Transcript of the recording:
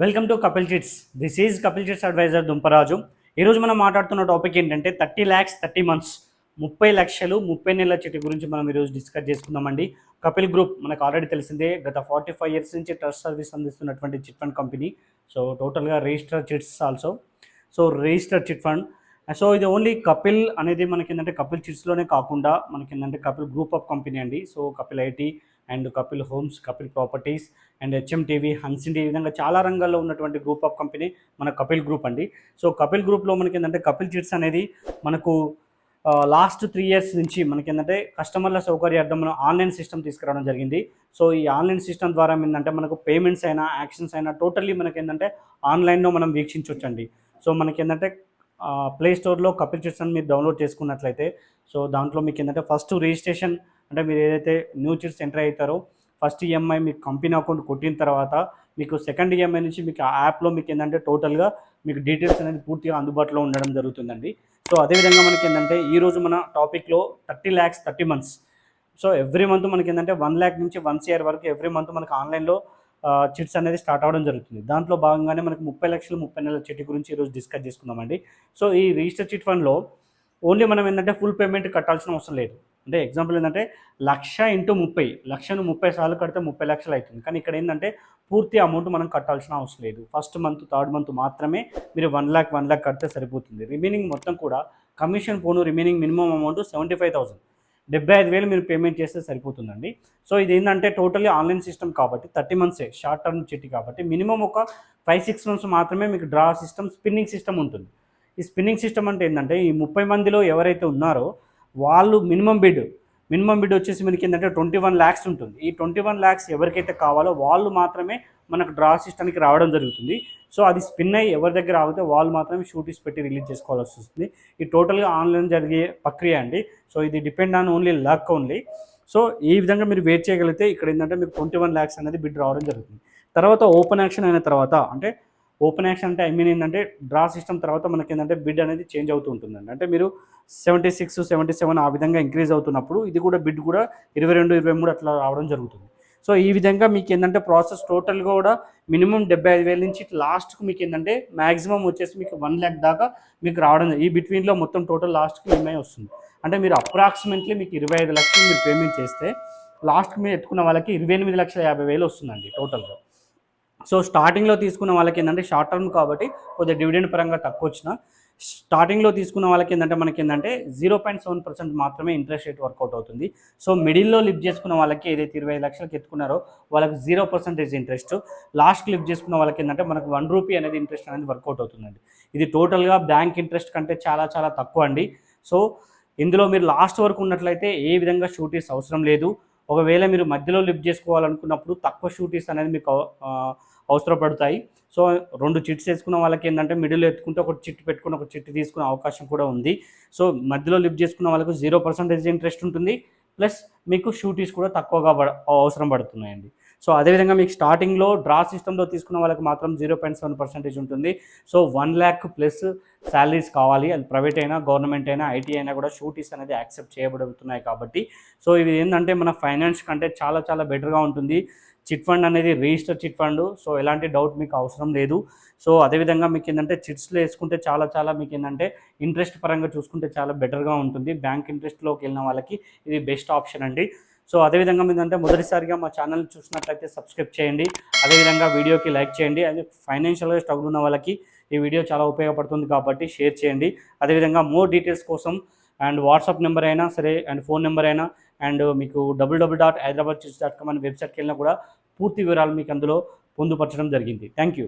Welcome to Kapil chits. This is Kapil chits advisor Dumparaju. ఈరోజు మనం మాట్లాడుతున్న టాపిక్ ఏంటంటే 30 lakhs 30 months, 30 లక్షలు 30 నెలల చిట్టి గురించి మనం ఈరోజు డిస్కస్ చేసుకుందామండి. కపిల్ గ్రూప్ మనకు ఆల్రెడీ తెలిసిందే, గత 45 years నుంచి ట్రస్ట్ సర్వీస్ అందిస్తున్నటువంటి చిట్ ఫండ్ కంపెనీ. సో టోటల్గా register chits also. So register chit fund. So ఇది ఓన్లీ కపిల్ అనేది మనకి ఏంటంటే కపిల్ చిట్స్లోనే కాకుండా మనకి ఏంటంటే కపిల్ గ్రూప్ ఆఫ్ కంపెనీ అండి. So Kapil IT and Kapil homes, Kapil properties and HMTV, హన్సిండి, ఈ విధంగా చాలా రంగాల్లో ఉన్నటువంటి గ్రూప్ ఆఫ్ కంపెనీ మన కపిల్ గ్రూప్ అండి. సో కపిల్ గ్రూప్లో మనకి ఏంటంటే కపిల్ చిట్స్ అనేది మనకు లాస్ట్ 3 years నుంచి మనకి ఏంటంటే కస్టమర్ల సౌకర్యార్థం మనం ఆన్లైన్ సిస్టమ్ తీసుకురావడం జరిగింది. సో ఈ ఆన్లైన్ సిస్టమ్ ద్వారా ఏంటంటే మనకు పేమెంట్స్ అయినా యాక్షన్స్ అయినా టోటల్లీ మనకి ఏంటంటే ఆన్లైన్లో మనం వీక్షించవచ్చండి. సో మనకి ఏంటంటే ప్లే స్టోర్లో కపిల్ చిట్స్ అని మీరు డౌన్లోడ్ చేసుకున్నట్లయితే, సో దాంట్లో మీకు ఏంటంటే ఫస్ట్ రిజిస్ట్రేషన్ అంటే మీరు ఏదైతే న్యూ చిట్స్ ఎంటర్ అవుతారో ఫస్ట్ ఈఎంఐ మీకు కంపెనీ అకౌంట్ కొట్టిన తర్వాత మీకు సెకండ్ ఈఎంఐ నుంచి మీకు ఆ యాప్లో మీకు ఏంటంటే టోటల్గా మీకు డీటెయిల్స్ అనేది పూర్తిగా అందుబాటులో ఉండడం జరుగుతుందండి. సో అదేవిధంగా మనకి ఏంటంటే ఈరోజు మన టాపిక్లో 30 lakhs 30 months. So every month మనకి ఏంటంటే 1 lakh నుంచి 1 crore వరకు ఎవ్రీ మంత్ మనకి ఆన్లైన్లో చిట్స్ అనేది స్టార్ట్ అవ్వడం జరుగుతుంది. దాంట్లో భాగంగానే మనకి 30 లక్షలు 30 నెలల చిట్టి గురించి ఈరోజు డిస్కస్ చేసుకుందామండి. సో ఈ రిజిస్టర్ చిట్ ఫండ్లో ఓన్లీ మనం ఏంటంటే ఫుల్ పేమెంట్ కట్టాల్సిన అవసరం లేదు. అంటే ఎగ్జాంపుల్ ఏంటంటే 1,00,000 × 30, 1,00,000ను 30 సార్లు కడితే 30 లక్షలు అవుతుంది. కానీ ఇక్కడ ఏంటంటే పూర్తి అమౌంట్ మనం కట్టాల్సిన అవసరం లేదు. ఫస్ట్ మంత్, థర్డ్ మంత్ మాత్రమే మీరు 1 lakh కడితే సరిపోతుంది. రిమైనింగ్ మొత్తం కూడా కమిషన్ పోను రిమైనింగ్ మినిమం అమౌంట్ 75,000, 75,000 మీరు పేమెంట్ చేస్తే సరిపోతుందండి. సో ఇది ఏంటంటే టోటల్లీ ఆన్లైన్ సిస్టమ్ కాబట్టి 30 months షార్ట్ టర్మ్ చిట్టి కాబట్టి మినిమం ఒక 5-6 months మాత్రమే మీకు డ్రా సిస్టమ్, స్పిన్నింగ్ సిస్టమ్ ఉంటుంది. ఈ స్పిన్నింగ్ సిస్టమ్ అంటే ఏంటంటే ఈ 30 మందిలో ఎవరైతే ఉన్నారో వాళ్ళు మినిమం బిడ్ వచ్చేసి మనకి ఏంటంటే 21 lakhs ఉంటుంది. ఈ 21 lakhs ఎవరికైతే కావాలో వాళ్ళు మాత్రమే మనకు డ్రా సిస్టమ్కి రావడం జరుగుతుంది. సో అది స్పిన్ అయ్యి ఎవరి దగ్గర ఆగితే వాళ్ళు మాత్రమే షూటీస్ పెట్టి రిలీజ్ చేసుకోవాల్సి వస్తుంది. ఈ టోటల్గా ఆన్లైన్ జరిగే ప్రక్రియ అండి. సో ఇది depend on only luck only. So ఈ విధంగా మీరు వెయిట్ చేయగలిగితే ఇక్కడ ఏంటంటే మీకు 21 lakhs అనేది బిడ్ రావడం జరుగుతుంది. తర్వాత ఓపెన్ యాక్షన్ అయిన తర్వాత, అంటే ఓపెన్ యాక్షన్ అంటే ఏంటంటే డ్రా సిస్టమ్ తర్వాత మనకి ఏంటంటే బిడ్ అనేది చేంజ్ అవుతూ ఉంటుందండి. అంటే మీరు 76, 77 ఆ విధంగా ఇంక్రీజ్ అవుతున్నప్పుడు ఇది కూడా బిడ్ కూడా 22, 23 అట్లా రావడం జరుగుతుంది. సో ఈ విధంగా మీకు ఏంటంటే ప్రాసెస్ టోటల్గా కూడా మినిమం 75,000 నుంచి లాస్ట్కు మీకు ఏంటంటే మ్యాక్సిమం వచ్చేసి మీకు 1 lakh దాకా మీకు రావడం, ఈ బిట్వీన్లో మొత్తం టోటల్ లాస్ట్కి ఈఎంఐ వస్తుంది. అంటే మీరు అప్రాక్సిమేట్లీ మీకు 25 లక్షలు మీరు పేమెంట్ చేస్తే లాస్ట్కి మీరు ఎత్తుకున్న వాళ్ళకి 28,50,000 వస్తుందండి టోటల్గా. సో స్టార్టింగ్లో తీసుకున్న వాళ్ళకి ఏంటంటే షార్ట్ టర్మ్ కాబట్టి కొద్దిగా డివిడెండ్ పరంగా తక్కువ వచ్చిన, స్టార్టింగ్ తీసుకున్న వాళ్ళకి ఏంటంటే మనకి ఏంటంటే 0.7% మాత్రమే ఇంట్రెస్ట్ రేట్ వర్కౌట్ అవుతుంది. సో మిడిల్లో లిఫ్ట్ చేసుకున్న వాళ్ళకి ఏదైతే 25 లక్షలకి ఎత్తుకున్నారో వాళ్ళకి 0% ఇంట్రెస్ట్, లాస్ట్ లిఫ్ట్ చేసుకున్న వాళ్ళకి ఏంటంటే మనకు 1 రూపీ అనేది ఇంట్రెస్ట్ అనేది వర్కౌట్ అవుతుందండి. ఇది టోటల్గా బ్యాంక్ ఇంట్రెస్ట్ కంటే చాలా చాలా తక్కువ అండి. సో ఇందులో మీరు లాస్ట్ వరకు ఉన్నట్లయితే ఏ విధంగా షూటీస్ అవసరం లేదు. ఒకవేళ మీరు మధ్యలో లిఫ్ట్ చేసుకోవాలనుకున్నప్పుడు తక్కువ షూటీస్ అనేది మీకు అవసరపడతాయి. సో 2 చిట్స్ వేసుకున్న వాళ్ళకి ఏంటంటే మిడిల్ ఎత్తుకుంటే ఒక చిట్టు పెట్టుకుని ఒక చిట్టు తీసుకునే అవకాశం కూడా ఉంది. సో మధ్యలో లిఫ్ట్ చేసుకున్న వాళ్ళకు 0% ఇంట్రెస్ట్ ఉంటుంది, ప్లస్ మీకు షూటీస్ కూడా తక్కువగా అవసరం పడుతున్నాయండి. సో అదేవిధంగా మీకు స్టార్టింగ్లో డ్రా సిస్టంలో తీసుకున్న వాళ్ళకి మాత్రం 0.7% ఉంటుంది. సో 1 lakh ప్లస్ శాలరీస్ కావాలి, అది ప్రైవేట్ అయినా గవర్నమెంట్ అయినా ఐటీ అయినా కూడా షూటీస్ అనేది యాక్సెప్ట్ చేయబడుతున్నాయి కాబట్టి సో ఇది ఏంటంటే మన ఫైనాన్స్ కంటే చాలా చాలా బెటర్గా ఉంటుంది. చిట్ ఫండ్ అనేది రిజిస్టర్ చిట్ ఫండ్. సో ఎలాంటి డౌట్ మీకు అవసరం లేదు. సో అదేవిధంగా మీకు ఏంటంటే చిట్స్లో వేసుకుంటే చాలా చాలా మీకు ఏంటంటే ఇంట్రెస్ట్ పరంగా చూసుకుంటే చాలా బెటర్గా ఉంటుంది. బ్యాంక్ ఇంట్రెస్ట్లోకి వెళ్ళిన వాళ్ళకి ఇది బెస్ట్ ఆప్షన్ అండి. సో అదేవిధంగా ఏంటంటే మొదటిసారిగా మా ఛానల్ చూసినట్లయితే సబ్స్క్రైబ్ చేయండి. అదేవిధంగా వీడియోకి లైక్ చేయండి. అదే ఫైనాన్షియల్గా స్ట్రగుల్ ఉన్న వాళ్ళకి ఈ వీడియో చాలా ఉపయోగపడుతుంది కాబట్టి షేర్ చేయండి. అదేవిధంగా మోర్ డీటెయిల్స్ కోసం అండ్ వాట్సాప్ నెంబర్ అయినా సరే అండ్ ఫోన్ నెంబర్ అయినా అండ్ మీకు www.hyderabadchits.com అనే వెబ్సైట్కి వెళ్ళినా కూడా పూర్తి వివరాలు మీకు అందులో పొందుపరచడం జరిగింది. Thank you.